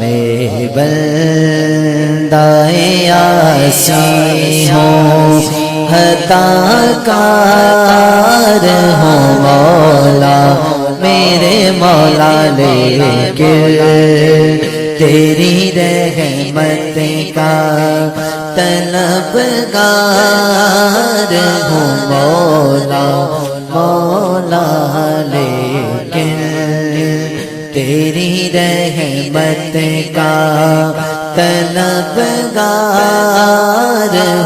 میں بندہ عاصی ہوں خطا کار ہوں مولا میرے مولا لیکن تیری رحمت کا طلبگار ہوں مولا مولا لیکن تیری رحمت کا طلبگار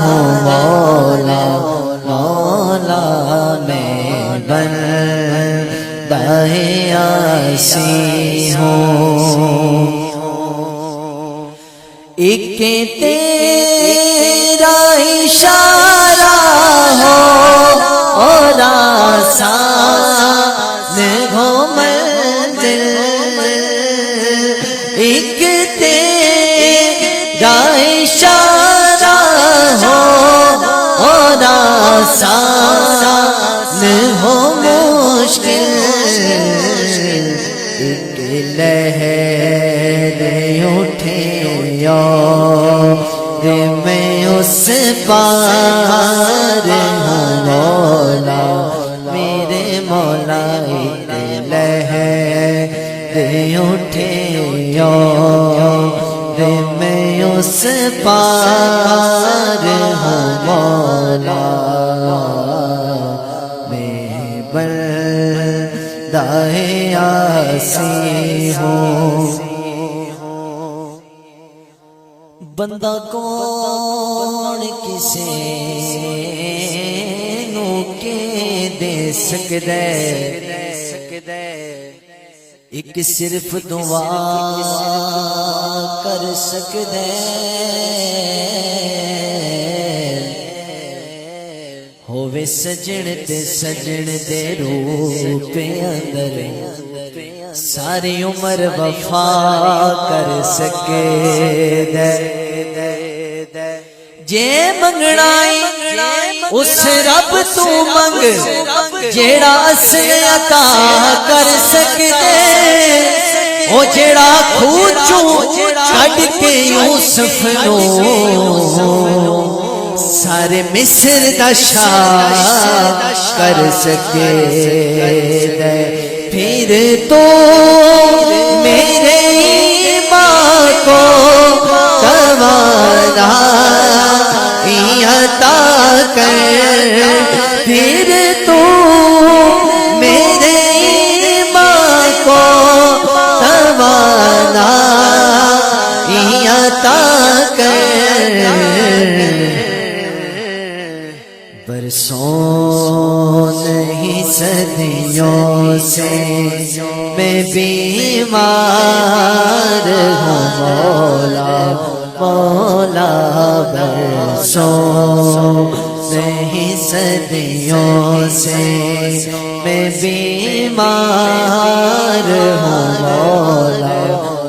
ہوں مولا مولا میں بندہ عاصی ہوں ایک تیرا اشارہ ہو اور آسان ہو منزل ایک تیرا اشارہ ہو اور آسان ہو مشکل ایک لہر اٹھے میں اس پار ہوں مولا میرے مولا ایک لہر اٹھے میں اس پار ہوں مولا میں بندہ عاصی ہوں بندہ کون کسے نو کے دے سکدے ایک صرف دعا کر سکدے ہووے سجن تے سجن دے روپ اندر ساری عمر وفا کر سکے دے جے منگنا اس رب تو منگ جیڑا اصل عطا کر سکے او جیڑا کھوچوں کٹ کے یوسف نو سارے مصر دا شاہ کر سکے دے پھر تو میرے ایمان کو توانائی عطا کر پھر تو میرے ایمان کو توانائی عطا کر برسوں نہیں صدیوں سے میں بیمار ہوں مولا مولا برسوں نہیں صدیوں سے میں بیمار ہوں مولا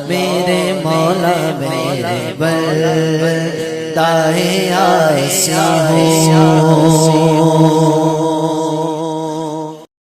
میرے مولا میرے بندہ عاصی ہوں